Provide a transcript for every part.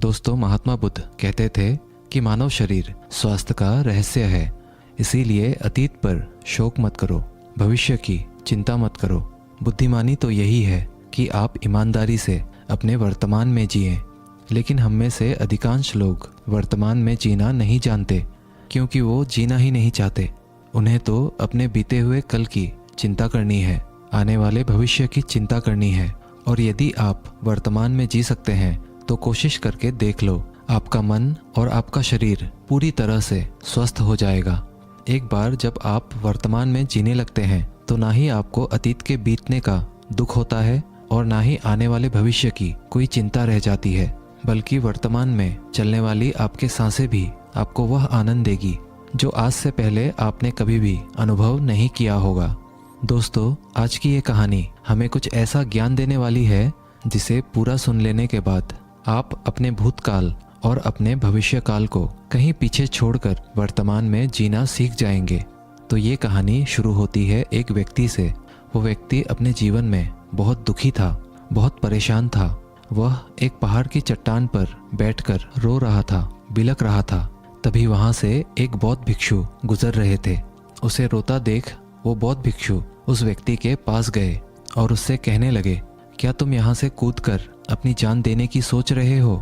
दोस्तों, महात्मा बुद्ध कहते थे कि मानव शरीर स्वास्थ्य का रहस्य है। इसीलिए अतीत पर शोक मत करो, भविष्य की चिंता मत करो। बुद्धिमानी तो यही है कि आप ईमानदारी से अपने वर्तमान में जिएं। लेकिन हम में से अधिकांश लोग वर्तमान में जीना नहीं जानते, क्योंकि वो जीना ही नहीं चाहते। उन्हें तो अपने बीते हुए कल की चिंता करनी है, आने वाले भविष्य की चिंता करनी है। और यदि आप वर्तमान में जी सकते हैं तो कोशिश करके देख लो, आपका मन और आपका शरीर पूरी तरह से स्वस्थ हो जाएगा। एक बार जब आप वर्तमान में जीने लगते हैं तो ना ही आपको अतीत के बीतने का दुख होता है और ना ही आने वाले भविष्य की कोई चिंता रह जाती है, बल्कि वर्तमान में चलने वाली आपके सांसें भी आपको वह आनंद देगी जो आज से पहले आपने कभी भी अनुभव नहीं किया होगा। दोस्तों, आज की ये कहानी हमें कुछ ऐसा ज्ञान देने वाली है जिसे पूरा सुन लेने के बाद आप अपने भूतकाल और अपने भविष्य काल को कहीं पीछे छोड़कर वर्तमान में जीना सीख जाएंगे। तो ये कहानी शुरू होती है एक व्यक्ति से। वो व्यक्ति अपने जीवन में बहुत दुखी था, बहुत परेशान था। वह एक पहाड़ की चट्टान पर बैठकर रो रहा था, बिलख रहा था। तभी वहां से एक बौद्ध भिक्षु गुजर रहे थे। उसे रोता देख वो बौद्ध भिक्षु उस व्यक्ति के पास गए और उससे कहने लगे, क्या तुम यहाँ से कूदकर अपनी जान देने की सोच रहे हो?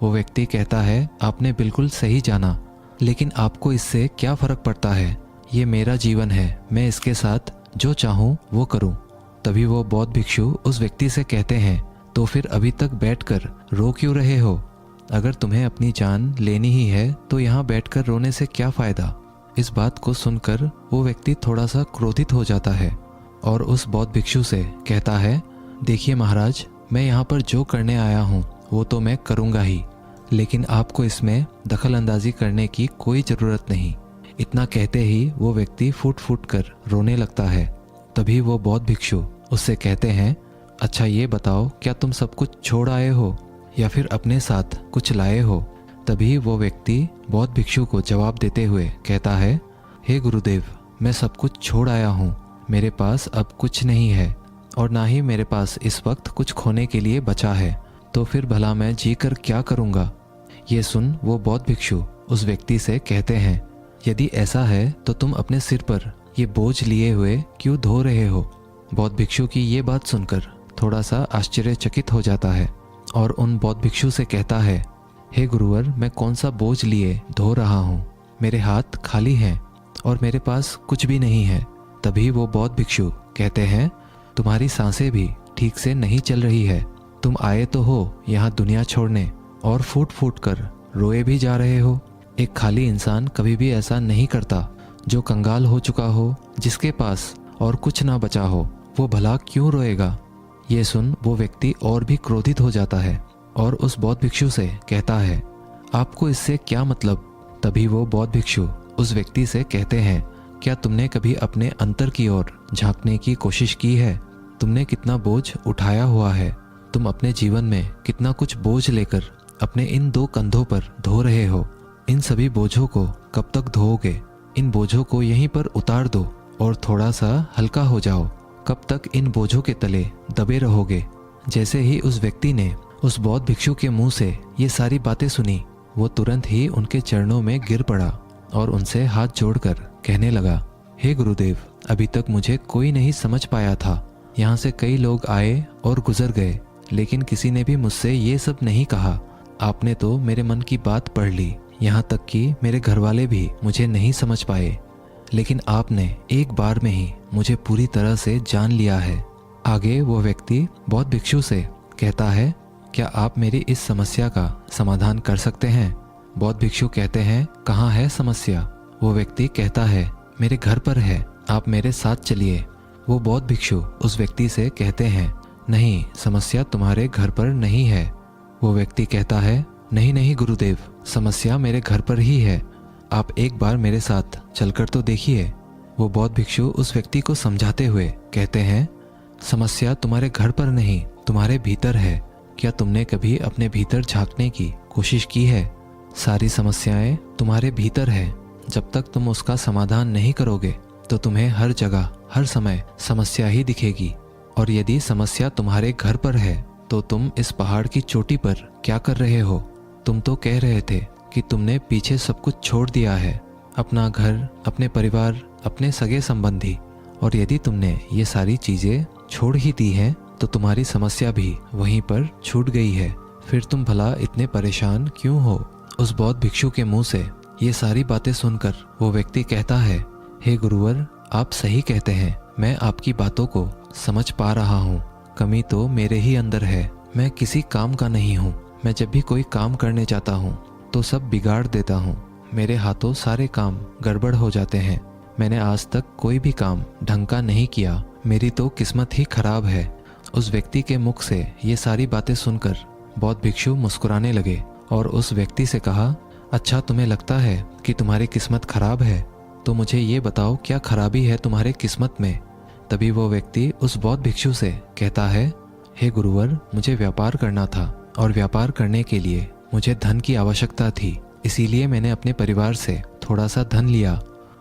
वो व्यक्ति कहता है, आपने बिल्कुल सही जाना, लेकिन आपको इससे क्या फर्क पड़ता है? ये मेरा जीवन है, मैं इसके साथ जो चाहूँ वो करूँ। तभी वो बौद्ध भिक्षु उस व्यक्ति से कहते हैं, तो फिर अभी तक बैठकर रो क्यों रहे हो? अगर तुम्हें अपनी जान लेनी ही है तो यहाँ बैठकर रोने से क्या फ़ायदा? इस बात को सुनकर वो व्यक्ति थोड़ा सा क्रोधित हो जाता है और उस बौद्ध भिक्षु से कहता है, देखिए महाराज, मैं यहाँ पर जो करने आया हूँ वो तो मैं करूँगा ही, लेकिन आपको इसमें दखल अंदाजी करने की कोई ज़रूरत नहीं। इतना कहते ही वो व्यक्ति फूट फूट कर रोने लगता है। तभी वो बौद्ध भिक्षु उससे कहते हैं, अच्छा ये बताओ, क्या तुम सब कुछ छोड़ आए हो या फिर अपने साथ कुछ लाए हो? तभी वो व्यक्ति बौद्ध भिक्षु को जवाब देते हुए कहता है, हे गुरुदेव, मैं सब कुछ छोड़ आया हूँ। मेरे पास अब कुछ नहीं है और ना ही मेरे पास इस वक्त कुछ खोने के लिए बचा है, तो फिर भला मैं जीकर क्या करूँगा? ये सुन वो बौद्ध भिक्षु उस व्यक्ति से कहते हैं, यदि ऐसा है तो तुम अपने सिर पर ये बोझ लिए हुए क्यों धो रहे हो? बौद्ध भिक्षु की ये बात सुनकर थोड़ा सा आश्चर्यचकित हो जाता है और उन बौद्ध भिक्षु से कहता है, हे गुरुवर, मैं कौन सा बोझ लिए धो रहा हूँ? मेरे हाथ खाली हैं और मेरे पास कुछ भी नहीं है। तभी वो बौद्ध भिक्षु कहते हैं, तुम्हारी सांसें भी ठीक से नहीं चल रही है। तुम आए तो हो यहाँ दुनिया छोड़ने और फूट फूट कर रोए भी जा रहे हो। एक खाली इंसान कभी भी ऐसा नहीं करता। जो कंगाल हो चुका हो, जिसके पास और कुछ ना बचा हो, वो भला क्यों रोएगा? ये सुन वो व्यक्ति और भी क्रोधित हो जाता है और उस बौद्ध भिक्षु से कहता है, आपको इससे क्या मतलब? तभी वो बौद्ध भिक्षु उस व्यक्ति से कहते हैं, क्या तुमने कभी अपने अंतर की ओर झांकने की कोशिश की है? तुमने कितना बोझ उठाया हुआ है? तुम अपने जीवन में कितना कुछ बोझ लेकर अपने इन दो कंधों पर धो रहे हो? इन सभी बोझों को कब तक धोओगे? इन बोझों को यहीं पर उतार दो और थोड़ा सा हल्का हो जाओ। कब तक इन बोझों के तले दबे रहोगे? जैसे ही उस व्यक्ति ने उस बौद्ध भिक्षु के मुंह से ये सारी बातें सुनी, वो तुरंत ही उनके चरणों में गिर पड़ा और उनसे हाथ जोड़कर कहने लगा, हे गुरुदेव, अभी तक मुझे कोई नहीं समझ पाया था। यहाँ से कई लोग आए और गुजर गए, लेकिन किसी ने भी मुझसे ये सब नहीं कहा। आपने तो मेरे मन की बात पढ़ ली, यहाँ तक कि मेरे घरवाले भी मुझे नहीं समझ पाए, लेकिन आपने एक बार में ही मुझे पूरी तरह से जान लिया है। आगे वो व्यक्ति बौद्ध भिक्षु से कहता है, क्या आप मेरी इस समस्या का समाधान कर सकते हैं? बौद्ध भिक्षु कहते हैं, कहाँ है समस्या? वो व्यक्ति कहता है, मेरे घर पर है, आप मेरे साथ चलिए। वो बौद्ध भिक्षु उस व्यक्ति से कहते हैं, नहीं, समस्या तुम्हारे घर पर नहीं है। वो व्यक्ति कहता है, नहीं नहीं गुरुदेव, समस्या मेरे घर पर ही है। आप एक बार मेरे साथ चलकर तो देखिए। वो बौद्ध भिक्षु उस व्यक्ति को समझाते हुए कहते हैं, समस्या तुम्हारे घर पर नहीं, तुम्हारे भीतर है। क्या तुमने कभी अपने भीतर झांकने की कोशिश की है? सारी समस्याएं तुम्हारे भीतर है। जब तक तुम उसका समाधान नहीं करोगे तो तुम्हें हर जगह हर समय समस्या ही दिखेगी। और यदि समस्या तुम्हारे घर पर है तो तुम इस पहाड़ की चोटी पर क्या कर रहे हो? तुम तो कह रहे थे कि तुमने पीछे सब कुछ छोड़ दिया है, अपना घर, अपने परिवार, अपने सगे संबंधी, और यदि तुमने ये सारी चीज़ें छोड़ ही दी हैं तो तुम्हारी समस्या भी वहीं पर छूट गई है। फिर तुम भला इतने परेशान क्यों हो? उस बौद्ध भिक्षु के मुंह से ये सारी बातें सुनकर वो व्यक्ति कहता है, हे गुरुवर, आप सही कहते हैं, मैं आपकी बातों को समझ पा रहा हूँ। कमी तो मेरे ही अंदर है, मैं किसी काम का नहीं हूँ। मैं जब भी कोई काम करने जाता हूँ तो सब बिगाड़ देता हूँ। मेरे हाथों सारे काम गड़बड़ हो जाते हैं। मैंने आज तक कोई भी काम ढंग का नहीं किया। मेरी तो किस्मत ही खराब है। उस व्यक्ति के मुख से ये सारी बातें सुनकर बौद्ध भिक्षु मुस्कुराने लगे और उस व्यक्ति से कहा, अच्छा, तुम्हें लगता है कि तुम्हारी किस्मत खराब है, तो मुझे ये बताओ क्या खराबी है तुम्हारे किस्मत में? तभी वो व्यक्ति उस बौद्ध भिक्षु से कहता है, हे गुरुवर, मुझे व्यापार करना था और व्यापार करने के लिए मुझे धन की आवश्यकता थी। इसीलिए मैंने अपने परिवार से थोड़ा सा धन लिया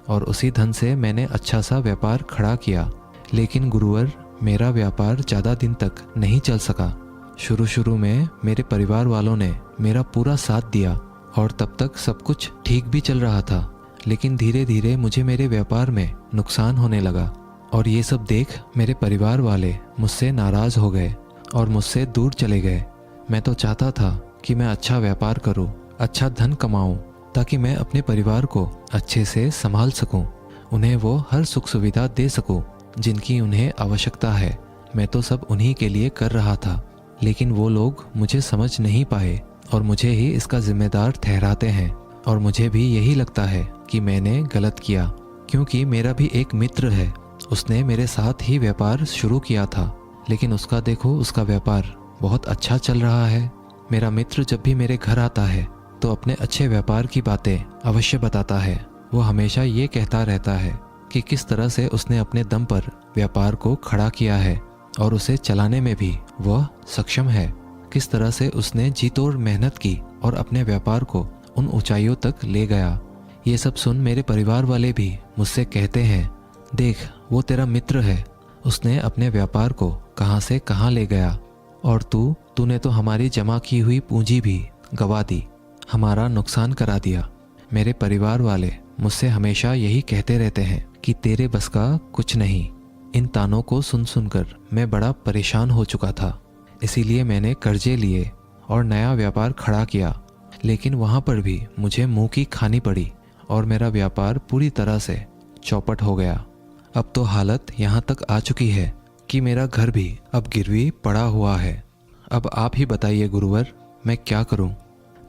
और उसी धन से मैंने अच्छा सा व्यापार खड़ा किया। लेकिन गुरुवर, मेरा व्यापार ज़्यादा दिन तक नहीं चल सका। शुरू में मेरे परिवार वालों ने मेरा पूरा साथ दिया और तब तक सब कुछ ठीक भी चल रहा था। लेकिन धीरे धीरे मुझे मेरे व्यापार में नुकसान होने लगा और ये सब देख मेरे परिवार वाले मुझसे नाराज़ हो गए और मुझसे दूर चले गए। मैं तो चाहता था कि मैं अच्छा व्यापार करूं, अच्छा धन कमाऊं, ताकि मैं अपने परिवार को अच्छे से संभाल सकूं, उन्हें वो हर सुख सुविधा दे सकूं जिनकी उन्हें आवश्यकता है। मैं तो सब उन्हीं के लिए कर रहा था, लेकिन वो लोग मुझे समझ नहीं पाए और मुझे ही इसका जिम्मेदार ठहराते हैं। और मुझे भी यही लगता है कि मैंने गलत किया, क्योंकि मेरा भी एक मित्र है, उसने मेरे साथ ही व्यापार शुरू किया था, लेकिन उसका देखो, उसका व्यापार बहुत अच्छा चल रहा है। मेरा मित्र जब भी मेरे घर आता है तो अपने अच्छे व्यापार की बातें अवश्य बताता है। वो हमेशा ये कहता रहता है कि किस तरह से उसने अपने दम पर व्यापार को खड़ा किया है और उसे चलाने में भी वह सक्षम है। किस तरह से उसने जी तोड़ मेहनत की और अपने व्यापार को उन ऊंचाइयों तक ले गया। ये सब सुन मेरे परिवार वाले भी मुझसे कहते हैं, देख, वो तेरा मित्र है, उसने अपने व्यापार को कहाँ से कहाँ ले गया, और तूने तो हमारी जमा की हुई पूंजी भी गवा दी, हमारा नुकसान करा दिया। मेरे परिवार वाले मुझसे हमेशा यही कहते रहते हैं कि तेरे बस का कुछ नहीं। इन तानों को सुन सुनकर मैं बड़ा परेशान हो चुका था। इसीलिए मैंने कर्जे लिए और नया व्यापार खड़ा किया, लेकिन वहाँ पर भी मुझे मुंह की खानी पड़ी और मेरा व्यापार पूरी तरह से चौपट हो गया। अब तो हालत यहाँ तक आ चुकी है कि मेरा घर भी अब गिरवी पड़ा हुआ है। अब आप ही बताइए गुरुवर, मैं क्या करूं?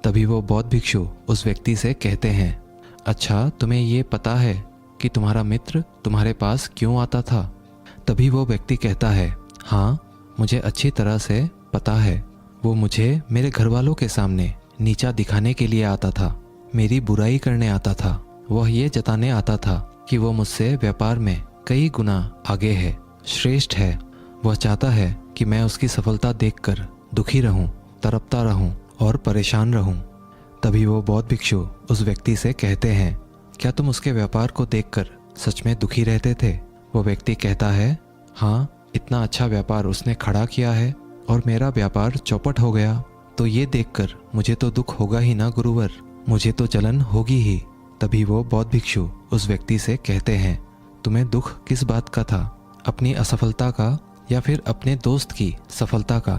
तभी वो बौद्ध भिक्षु उस व्यक्ति से कहते हैं, अच्छा, तुम्हें ये पता है कि तुम्हारा मित्र तुम्हारे पास क्यों आता था? तभी वो व्यक्ति कहता है, हाँ, मुझे अच्छी तरह से पता है। वो मुझे मेरे घर वालों के सामने नीचा दिखाने के लिए आता था, मेरी बुराई करने आता था। वह ये जताने आता था कि वो मुझसे व्यापार में कई गुना आगे है, श्रेष्ठ है। वह चाहता है कि मैं उसकी सफलता देखकर दुखी रहूं, तड़पता रहूं और परेशान रहूं। तभी वो बौद्ध भिक्षु उस व्यक्ति से कहते हैं, क्या तुम उसके व्यापार को देखकर सच में दुखी रहते थे? वो व्यक्ति कहता है, हाँ, इतना अच्छा व्यापार उसने खड़ा किया है और मेरा व्यापार चौपट हो गया, तो ये देखकर मुझे तो दुख होगा ही ना गुरुवर, मुझे तो जलन होगी ही। तभी वो बौद्ध भिक्षु उस व्यक्ति से कहते हैं, तुम्हें दुख किस बात का था, अपनी असफलता का या फिर अपने दोस्त की सफलता का?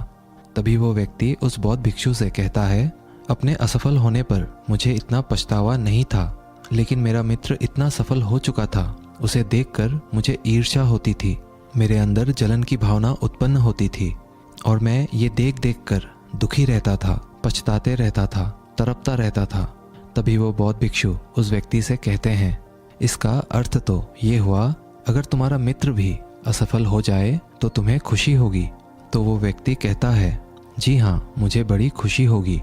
तभी वो व्यक्ति उस बौद्ध भिक्षु से कहता है, अपने असफल होने पर मुझे इतना पछतावा नहीं था, लेकिन मेरा मित्र इतना सफल हो चुका था, उसे देखकर मुझे ईर्ष्या होती थी, मेरे अंदर जलन की भावना उत्पन्न होती थी और मैं ये देख देख कर दुखी रहता था, पछताते रहता था, तड़पता रहता था। तभी वो बौद्ध भिक्षु उस व्यक्ति से कहते हैं, इसका अर्थ तो ये हुआ, अगर तुम्हारा मित्र भी असफल हो जाए तो तुम्हें खुशी होगी? तो वो व्यक्ति कहता है, जी हाँ, मुझे बड़ी खुशी होगी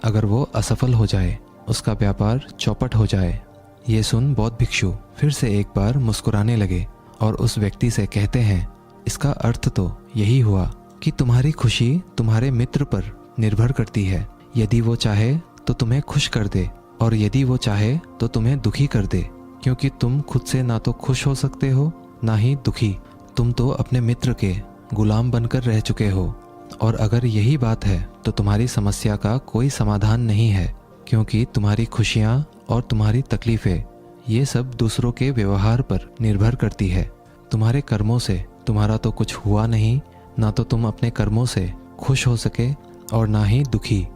अगर वो असफल हो जाए, उसका व्यापार चौपट हो जाए। ये सुन बौद्ध भिक्षु फिर से एक बार मुस्कुराने लगे और उस व्यक्ति से कहते हैं, इसका अर्थ तो यही हुआ कि तुम्हारी खुशी तुम्हारे मित्र पर निर्भर करती है। यदि वो चाहे तो तुम्हें खुश कर दे और यदि वो चाहे तो तुम्हें दुखी कर दे, क्योंकि तुम खुद से ना तो खुश हो सकते हो ना ही दुखी। तुम तो अपने मित्र के गुलाम बनकर रह चुके हो। और अगर यही बात है तो तुम्हारी समस्या का कोई समाधान नहीं है, क्योंकि तुम्हारी खुशियाँ और तुम्हारी तकलीफ़ें ये सब दूसरों के व्यवहार पर निर्भर करती है। तुम्हारे कर्मों से तुम्हारा तो कुछ हुआ नहीं, ना तो तुम अपने कर्मों से खुश हो सके और ना ही दुखी।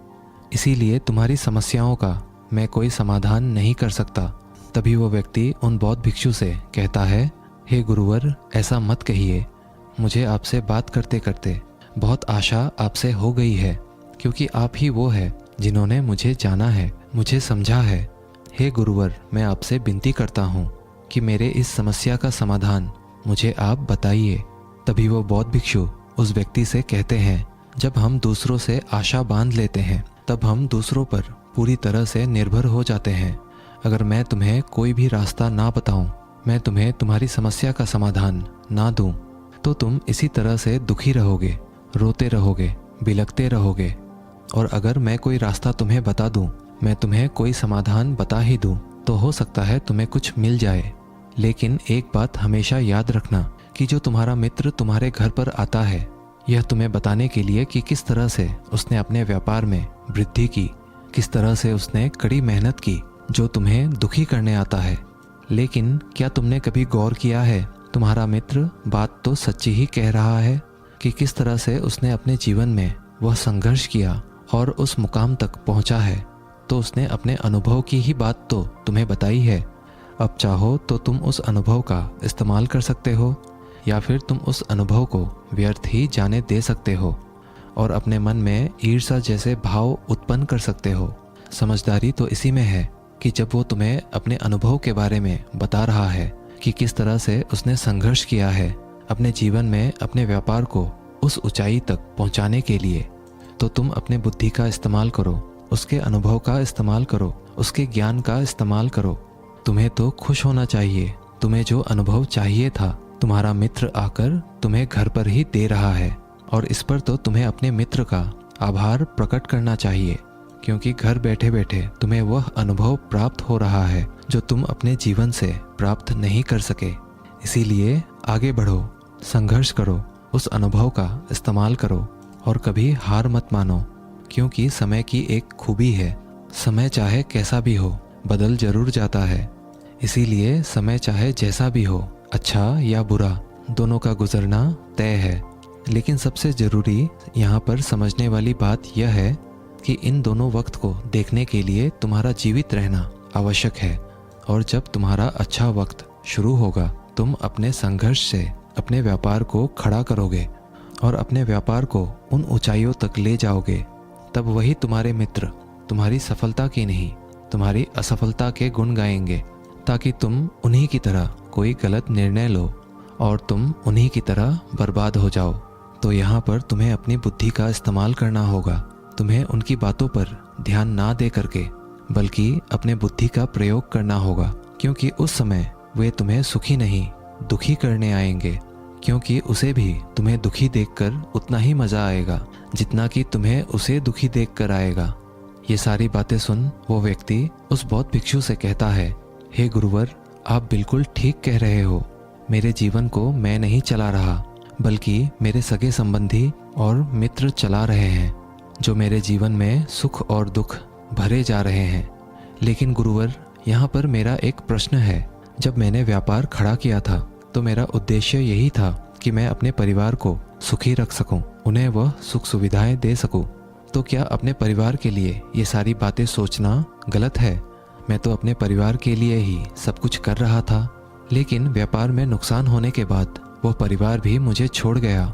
इसीलिए तुम्हारी समस्याओं का मैं कोई समाधान नहीं कर सकता। तभी वो व्यक्ति उन बौद्ध भिक्षु से कहता है, हे गुरुवर, ऐसा मत कहिए। मुझे आपसे बात करते करते बहुत आशा आपसे हो गई है, क्योंकि आप ही वो है जिन्होंने मुझे जाना है, मुझे समझा है। हे गुरुवर, मैं आपसे विनती करता हूँ कि मेरे इस समस्या का समाधान मुझे आप बताइए। तभी वो बौद्ध भिक्षु उस व्यक्ति से कहते हैं, जब हम दूसरों से आशा बांध लेते हैं तब हम दूसरों पर पूरी तरह से निर्भर हो जाते हैं। अगर मैं तुम्हें कोई भी रास्ता ना बताऊं, मैं तुम्हें तुम्हारी समस्या का समाधान ना दूं, तो तुम इसी तरह से दुखी रहोगे, रोते रहोगे, बिलखते रहोगे। और अगर मैं कोई रास्ता तुम्हें बता दूं, मैं तुम्हें कोई समाधान बता ही दूं, तो हो सकता है तुम्हें कुछ मिल जाए। लेकिन एक बात हमेशा याद रखना कि जो तुम्हारा मित्र तुम्हारे घर पर आता है, यह तुम्हें बताने के लिए कि किस तरह से उसने अपने व्यापार में वृद्धि की, किस तरह से उसने कड़ी मेहनत की, जो तुम्हें दुखी करने आता है। लेकिन क्या तुमने कभी गौर किया है, तुम्हारा मित्र बात तो सच्ची ही कह रहा है कि किस तरह से उसने अपने जीवन में वह संघर्ष किया और उस मुकाम तक पहुंचा है। तो उसने अपने अनुभव की ही बात तो तुम्हें बताई है। अब चाहो तो तुम उस अनुभव का इस्तेमाल कर सकते हो, या फिर तुम उस अनुभव को व्यर्थ ही जाने दे सकते हो और अपने मन में ईर्ष्या जैसे भाव उत्पन्न कर सकते हो। समझदारी तो इसी में है कि जब वो तुम्हें अपने अनुभव के बारे में बता रहा है कि किस तरह से उसने संघर्ष किया है अपने जीवन में अपने व्यापार को उस ऊंचाई तक पहुंचाने के लिए, तो तुम अपने बुद्धि का इस्तेमाल करो, उसके अनुभव का इस्तेमाल करो, उसके ज्ञान का इस्तेमाल करो। तुम्हें तो खुश होना चाहिए। तुम्हें जो अनुभव चाहिए था तुम्हारा मित्र आकर तुम्हें घर पर ही दे रहा है, और इस पर तो तुम्हें अपने मित्र का आभार प्रकट करना चाहिए, क्योंकि घर बैठे बैठे तुम्हें वह अनुभव प्राप्त हो रहा है जो तुम अपने जीवन से प्राप्त नहीं कर सके। इसीलिए आगे बढ़ो, संघर्ष करो, उस अनुभव का इस्तेमाल करो और कभी हार मत मानो, क्योंकि समय की एक खूबी है, समय चाहे कैसा भी हो बदल जरूर जाता है। इसीलिए समय चाहे जैसा भी हो, अच्छा या बुरा, दोनों का गुजरना तय है। लेकिन सबसे ज़रूरी यहाँ पर समझने वाली बात यह है कि इन दोनों वक्त को देखने के लिए तुम्हारा जीवित रहना आवश्यक है। और जब तुम्हारा अच्छा वक्त शुरू होगा, तुम अपने संघर्ष से अपने व्यापार को खड़ा करोगे और अपने व्यापार को उन ऊंचाइयों तक ले जाओगे। तब वही तुम्हारे मित्र तुम्हारी सफलता की नहीं, तुम्हारी असफलता के गुण गाएंगे, ताकि तुम उन्हीं की तरह कोई गलत निर्णय लो और तुम उन्हीं की तरह बर्बाद हो जाओ। तो यहाँ पर तुम्हें अपनी बुद्धि का इस्तेमाल करना होगा। तुम्हें उनकी बातों पर ध्यान ना दे करके बल्कि अपने बुद्धि का प्रयोग करना होगा, क्योंकि उस समय वे तुम्हें सुखी नहीं दुखी करने आएंगे, क्योंकि उसे भी तुम्हें दुखी देखकर उतना ही मज़ा आएगा जितना कि तुम्हें उसे दुखी देखकर आएगा। ये सारी बातें सुन वो व्यक्ति उस बौद्ध भिक्षु से कहता है, हे गुरुवर, आप बिल्कुल ठीक कह रहे हो। मेरे जीवन को मैं नहीं चला रहा, बल्कि मेरे सगे संबंधी और मित्र चला रहे हैं, जो मेरे जीवन में सुख और दुख भरे जा रहे हैं। लेकिन गुरुवर, यहाँ पर मेरा एक प्रश्न है। जब मैंने व्यापार खड़ा किया था तो मेरा उद्देश्य यही था कि मैं अपने परिवार को सुखी रख सकूं, उन्हें वह सुख सुविधाएं दे सकूं। तो क्या अपने परिवार के लिए ये सारी बातें सोचना गलत है? मैं तो अपने परिवार के लिए ही सब कुछ कर रहा था, लेकिन व्यापार में नुकसान होने के बाद वह परिवार भी मुझे छोड़ गया।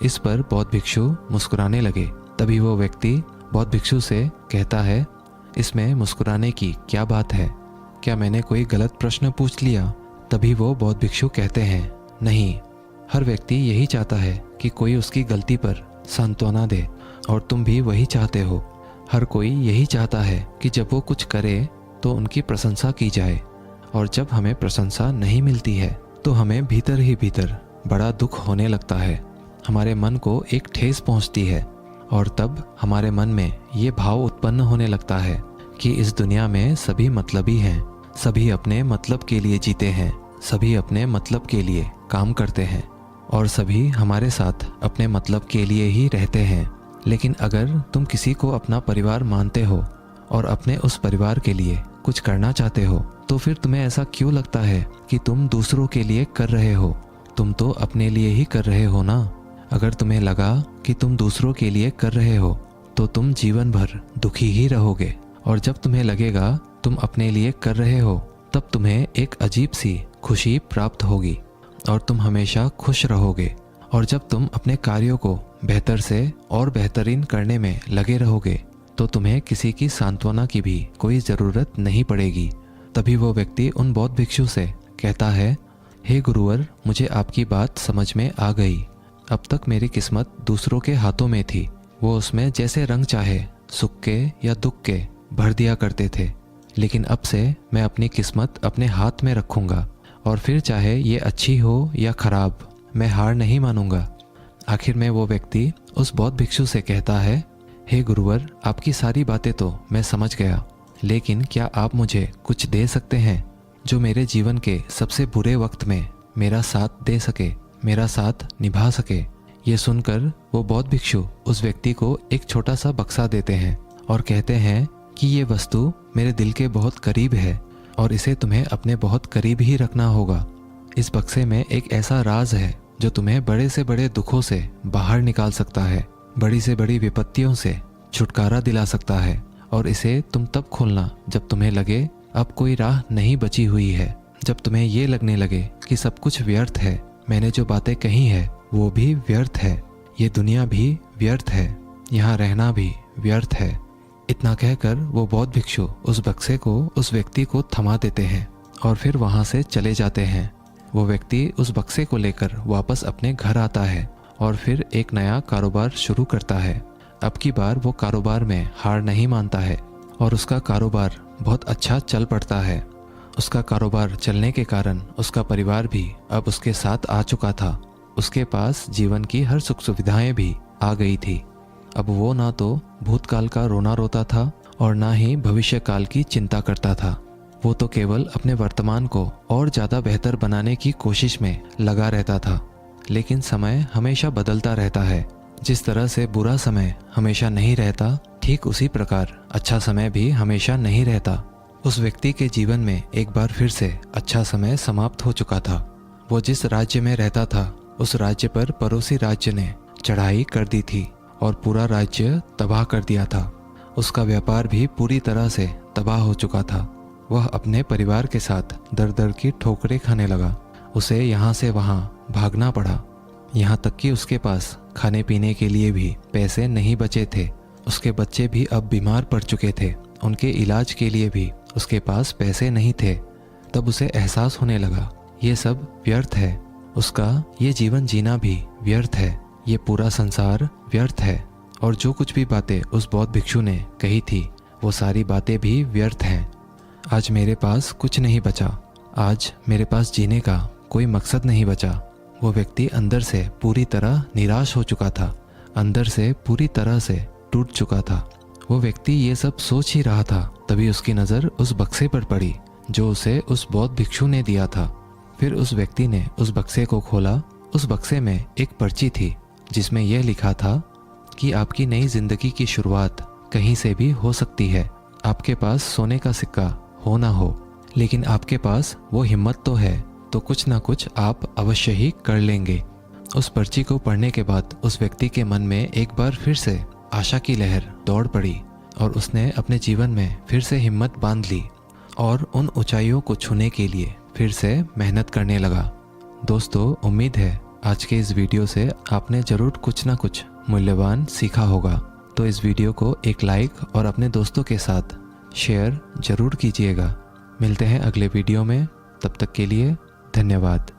इस पर बौद्ध भिक्षु मुस्कुराने लगे। तभी वो व्यक्ति बौद्ध भिक्षु से कहता है, इसमें मुस्कुराने की क्या बात है? क्या मैंने कोई गलत प्रश्न पूछ लिया? तभी वो बौद्ध भिक्षु कहते हैं, नहीं, हर व्यक्ति यही चाहता है कि कोई उसकी गलती पर सांत्वना दे, और तुम भी वही चाहते हो। हर कोई यही चाहता है कि जब वो कुछ करे तो उनकी प्रशंसा की जाए, और जब हमें प्रशंसा नहीं मिलती है तो हमें भीतर ही भीतर बड़ा दुख होने लगता है। हमारे मन को एक ठेस पहुंचती है, और तब हमारे मन में ये भाव उत्पन्न होने लगता है कि इस दुनिया में सभी मतलबी हैं, सभी अपने मतलब के लिए जीते हैं, सभी अपने मतलब के लिए काम करते हैं। और सभी हमारे साथ अपने मतलब के लिए ही रहते हैं। लेकिन अगर तुम किसी को अपना परिवार मानते हो और अपने उस परिवार के लिए कुछ करना चाहते हो, तो फिर तुम्हें ऐसा क्यों लगता है कि तुम दूसरों के लिए कर रहे हो? तुम तो अपने लिए ही कर रहे हो ना। अगर तुम्हें लगा कि तुम दूसरों के लिए कर रहे हो तो तुम जीवन भर दुखी ही रहोगे। और जब तुम्हें लगेगा तुम अपने लिए कर रहे हो, तब तुम्हें एक अजीब सी खुशी प्राप्त होगी और तुम हमेशा खुश रहोगे। और जब तुम अपने कार्यों को बेहतर से और बेहतरीन करने में लगे रहोगे, तो तुम्हें किसी की सांत्वना की भी कोई ज़रूरत नहीं पड़ेगी। तभी वो व्यक्ति उन बौद्ध भिक्षु से कहता है, हे गुरुवर, मुझे आपकी बात समझ में आ गई। अब तक मेरी किस्मत दूसरों के हाथों में थी। वो उसमें जैसे रंग चाहे, सुख के या दुख के, भर दिया करते थे। लेकिन अब से मैं अपनी किस्मत अपने हाथ में रखूंगा और फिर चाहे ये अच्छी हो या खराब, मैं हार नहीं मानूंगा। आखिर में वो व्यक्ति उस बौद्ध भिक्षु से कहता है, हे गुरुवर, आपकी सारी बातें तो मैं समझ गया, लेकिन क्या आप मुझे कुछ दे सकते हैं जो मेरे जीवन के सबसे बुरे वक्त में मेरा साथ दे सके, मेरा साथ निभा सके? ये सुनकर वो बौद्ध भिक्षु उस व्यक्ति को एक छोटा सा बक्सा देते हैं और कहते हैं कि ये वस्तु मेरे दिल के बहुत करीब है और इसे तुम्हें अपने बहुत करीब ही रखना होगा। इस बक्से में एक ऐसा राज है जो तुम्हें बड़े से बड़े दुखों से बाहर निकाल सकता है, बड़ी से बड़ी विपत्तियों से छुटकारा दिला सकता है। और इसे तुम तब खोलना जब तुम्हें लगे अब कोई राह नहीं बची हुई है, जब तुम्हें ये लगने लगे कि सब कुछ व्यर्थ है, मैंने जो बातें कही है वो भी व्यर्थ है, ये दुनिया भी व्यर्थ है, यहाँ रहना भी व्यर्थ है। इतना कहकर वो बौद्ध भिक्षु उस बक्से को उस व्यक्ति को थमा देते हैं और फिर वहाँ से चले जाते हैं। वो व्यक्ति उस बक्से को लेकर वापस अपने घर आता है और फिर एक नया कारोबार शुरू करता है। अब की बार वो कारोबार में हार नहीं मानता है और उसका कारोबार बहुत अच्छा चल पड़ता है। उसका कारोबार चलने के कारण उसका परिवार भी अब उसके साथ आ चुका था। उसके पास जीवन की हर सुख सुविधाएं भी आ गई थी। अब वो ना तो भूतकाल का रोना रोता था और ना ही भविष्य काल की चिंता करता था। वो तो केवल अपने वर्तमान को और ज़्यादा बेहतर बनाने की कोशिश में लगा रहता था। लेकिन समय हमेशा बदलता रहता है। जिस तरह से बुरा समय हमेशा नहीं रहता, ठीक उसी प्रकार अच्छा समय भी हमेशा नहीं रहता। उस व्यक्ति के जीवन में एक बार फिर से अच्छा समय समाप्त हो चुका था। वो जिस राज्य में रहता था, उस राज्य पर पड़ोसी राज्य ने चढ़ाई कर दी थी और पूरा राज्य तबाह कर दिया था। उसका व्यापार भी पूरी तरह से तबाह हो चुका था। वह अपने परिवार के साथ दर दर की ठोकरें खाने लगा। उसे यहाँ से वहाँ भागना पड़ा, यहाँ तक कि उसके पास खाने पीने के लिए भी पैसे नहीं बचे थे। उसके बच्चे भी अब बीमार पड़ चुके थे, उनके इलाज के लिए भी उसके पास पैसे नहीं थे। तब उसे एहसास होने लगा ये सब व्यर्थ है, उसका ये जीवन जीना भी व्यर्थ है, ये पूरा संसार व्यर्थ है और जो कुछ भी बातें उस बौद्ध भिक्षु ने कही थी वो सारी बातें भी व्यर्थ हैं। आज मेरे पास कुछ नहीं बचा, आज मेरे पास जीने का कोई मकसद नहीं बचा। वो व्यक्ति अंदर से पूरी तरह निराश हो चुका था, अंदर से पूरी तरह से टूट चुका था। वो व्यक्ति ये सब सोच ही रहा था, तभी उसकी नज़र उस बक्से पर पड़ी जो उसे उस बौद्ध भिक्षु ने दिया था। फिर उस व्यक्ति ने उस बक्से को खोला। उस बक्से में एक पर्ची थी जिसमें यह लिखा था कि आपकी नई जिंदगी की शुरुआत कहीं से भी हो सकती है। आपके पास सोने का सिक्का हो ना हो, लेकिन आपके पास वो हिम्मत तो है, तो कुछ ना कुछ आप अवश्य ही कर लेंगे। उस पर्ची को पढ़ने के बाद उस व्यक्ति के मन में एक बार फिर से आशा की लहर दौड़ पड़ी और उसने अपने जीवन में फिर से हिम्मत बांध ली और उन ऊंचाइयों को छूने के लिए फिर से मेहनत करने लगा। दोस्तों, उम्मीद है आज के इस वीडियो से आपने ज़रूर कुछ ना कुछ मूल्यवान सीखा होगा। तो इस वीडियो को एक लाइक और अपने दोस्तों के साथ शेयर ज़रूर कीजिएगा। मिलते हैं अगले वीडियो में, तब तक के लिए धन्यवाद।